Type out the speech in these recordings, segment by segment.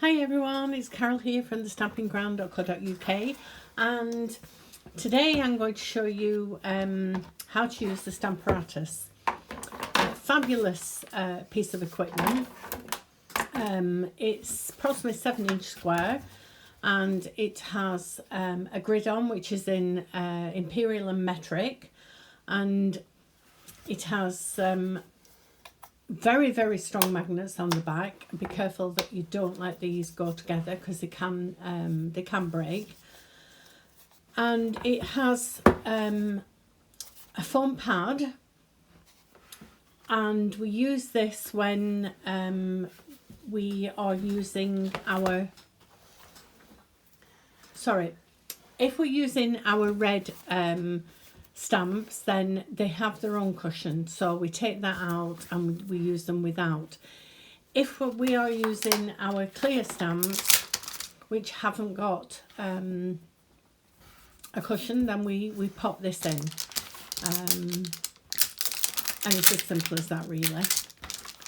Hi everyone, it's Carol here from the stampingground.co.uk, and today I'm going to show you how to use the Stamparatus. A fabulous piece of equipment. It's approximately 7-inch square, and it has a grid on which is in imperial and metric, and it has very strong magnets on the back. Be careful that you don't let these go together because they can break. And it has a foam pad, and we use this when we are using our if we're using our red stamps, then they have their own cushion, so we take that out and we use them without. If we are using our clear stamps which haven't got a cushion, then we pop this in, and it's as simple as that really.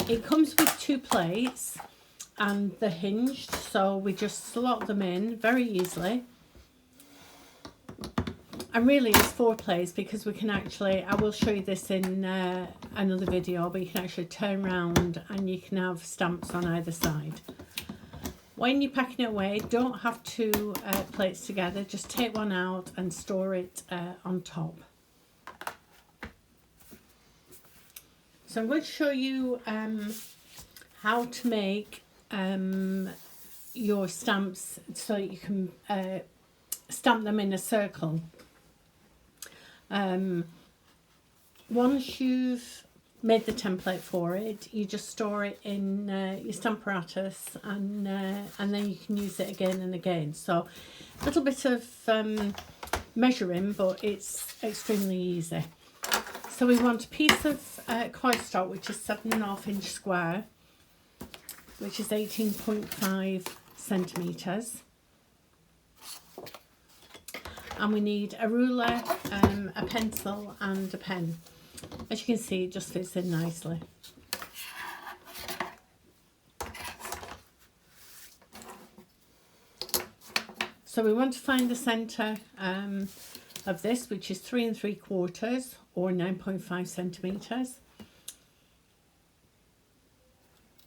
It comes with 2 plates and they're hinged, so we just slot them in very easily. And really it's 4 plates because we can actually, I will show you this in another video, but you can actually turn around and you can have stamps on either side. When you're packing it away, don't have 2 plates together, just take one out and store it on top. So I'm going to show you how to make your stamps so you can stamp them in a circle. Once you've made the template for it, you just store it in your Stamparatus, and then you can use it again and again. So a little bit of measuring, but it's extremely easy. So we want a piece of cardstock which is 7.5-inch square, which is 18.5 centimetres. And we need a ruler, a pencil and a pen. As you can see, it just fits in nicely. So we want to find the centre of this, which is 3 3/4 or 9.5 centimetres.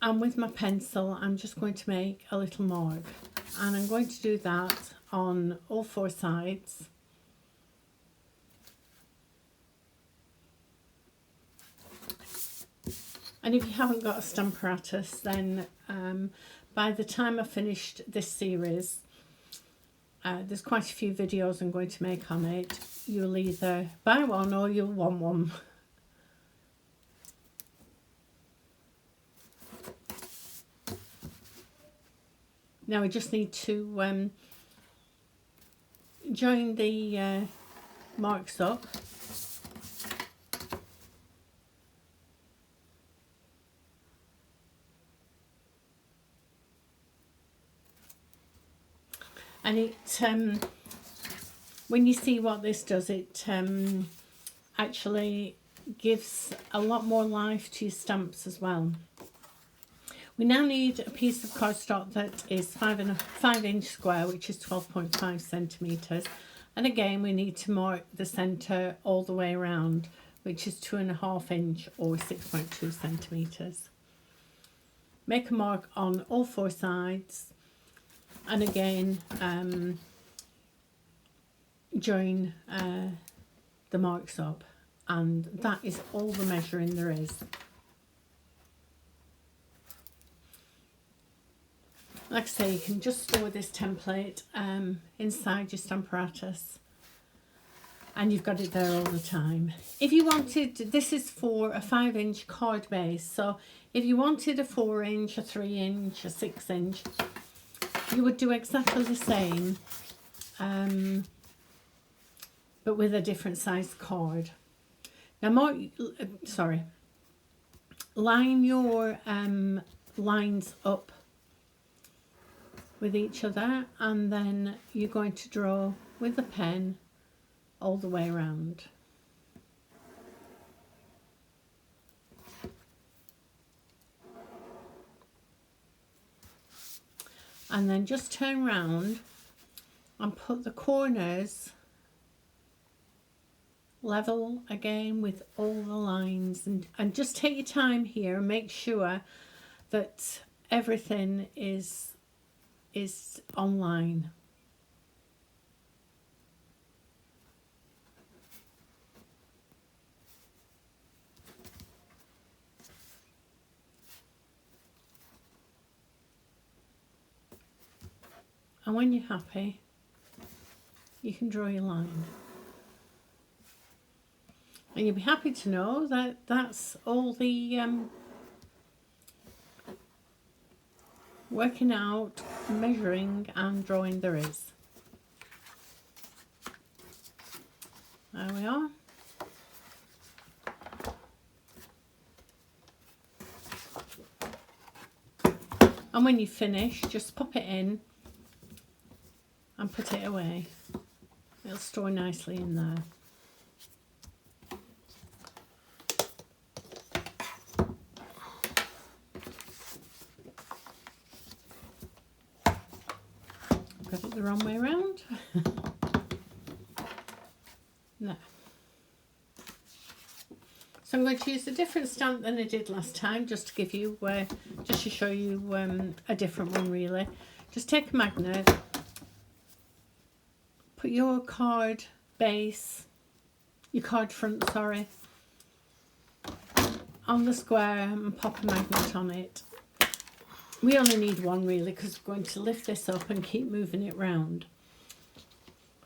And with my pencil, I'm just going to make a little mark, and I'm going to do that on all 4 sides. And if you haven't got a Stamparatus, then by the time I've finished this series, there's quite a few videos I'm going to make on it. You'll either buy one or you'll want one. Now we just need to join the marks up. And it, when you see what this does, it actually gives a lot more life to your stamps as well. We now need a piece of cardstock that is 5-inch square, which is 12.5 centimetres. And again, we need to mark the centre all the way around, which is 2.5-inch or 6.2 centimetres. Make a mark on all 4 sides, and again join the marks up, and that is all the measuring there is. Like I say, you can just store this template inside your Stamparatus, and you've got it there all the time. If you wanted, this is for a 5-inch card base, so if you wanted a 4-inch, a 3-inch, a 6-inch, you would do exactly the same, but with a different size card. Now, line your lines up with each other, and then you're going to draw with the pen all the way around. and then just turn round and put the corners level again with all the lines, and just take your time here and make sure that everything is online. And when you're happy, you can draw your line. And you'll be happy to know that that's all the working out, measuring and drawing there is. There we are. And when you finish, just pop it in and put it away. It'll store nicely in there. Got it the wrong way around. No. So I'm going to use a different stamp than I did last time, just to give you, just to show you a different one really. Just take a magnet, put your card base, your card front, sorry, on the square and pop a magnet on it. We only need one really, because we're going to lift this up and keep moving it round.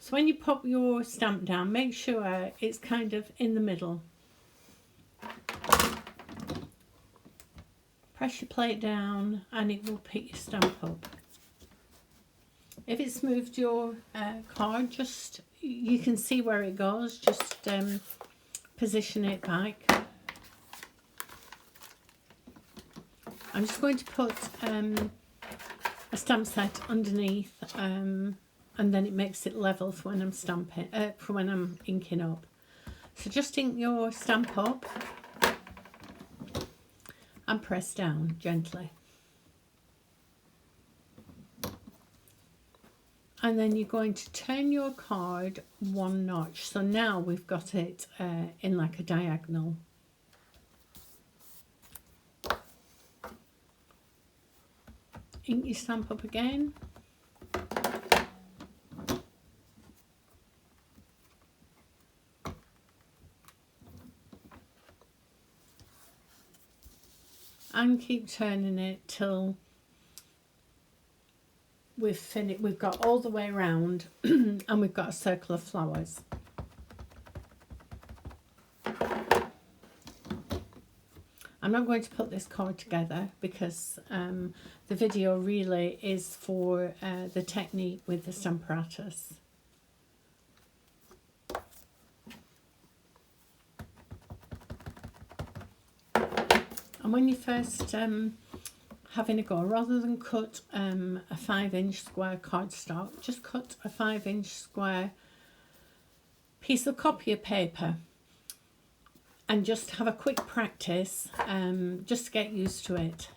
So when you pop your stamp down, make sure it's kind of in the middle. Press your plate down and it will pick your stamp up. If it's moved your card, just, you can see where it goes, just position it back. I'm just going to put a stamp set underneath, and then it makes it level for when I'm stamping, for when I'm inking up. So just ink your stamp up and press down gently. And then you're going to turn your card one notch. So now we've got it in like a diagonal. Ink your stamp up again. And keep turning it till we've finished. We've got all the way around and we've got a circle of flowers. I'm not going to put this card together because the video really is for the technique with the Stamparatus. And when you first having a go, rather than cut a 5-inch square cardstock, just cut a 5-inch square piece of copier paper and just have a quick practice, just to get used to it.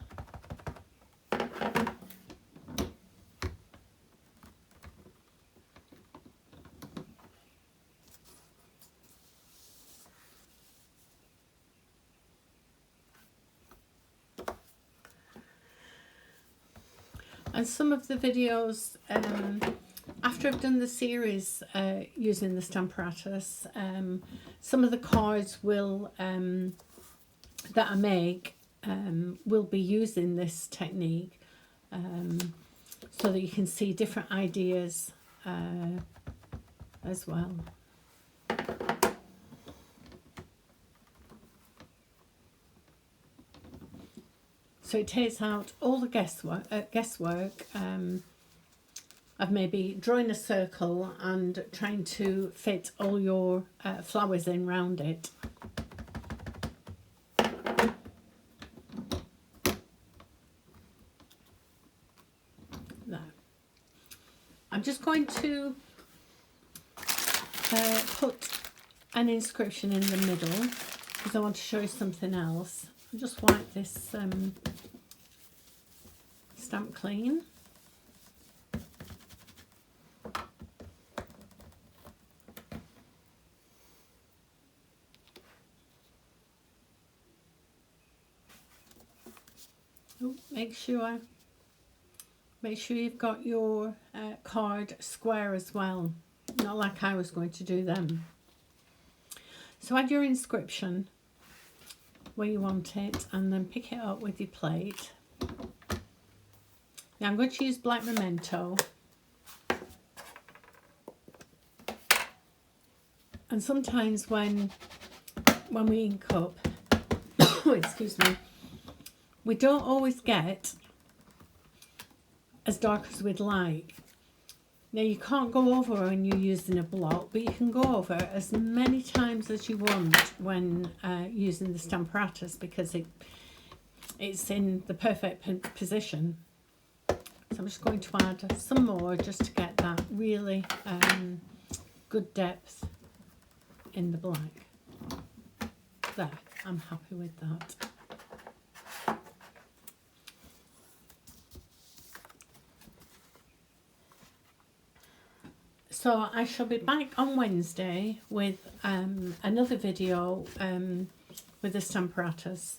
And some of the videos, after I've done the series using the Stamparatus, some of the cards will that I make will be using this technique, so that you can see different ideas as well. So it takes out all the guesswork of maybe drawing a circle and trying to fit all your flowers in round it. There. I'm just going to put an inscription in the middle because I want to show you something else. I'll just wipe this stamp clean. make sure you've got your card square as well, not like I was going to do them. So add your inscription where you want it and then pick it up with your plate. Now I'm going to use black memento, and sometimes when we ink up excuse me, we don't always get as dark as we'd like. Now you can't go over when you're using a block, but you can go over as many times as you want when using the Stamparatus, because it's in the perfect position. So I'm just going to add some more just to get that really good depth in the black. There, I'm happy with that. So I shall be back on Wednesday with another video with the Stamparatus.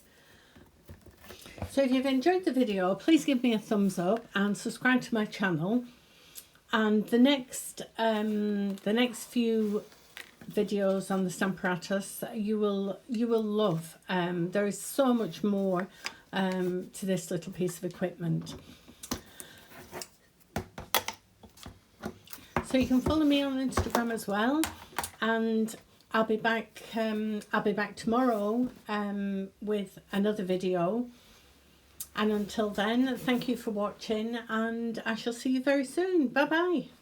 So if you've enjoyed the video, please give me a thumbs up and subscribe to my channel. And the next few videos on the Stamparatus you will love. There is so much more to this little piece of equipment. So you can follow me on Instagram as well, and I'll be back tomorrow with another video. And until then, thank you for watching, and I shall see you very soon. Bye bye.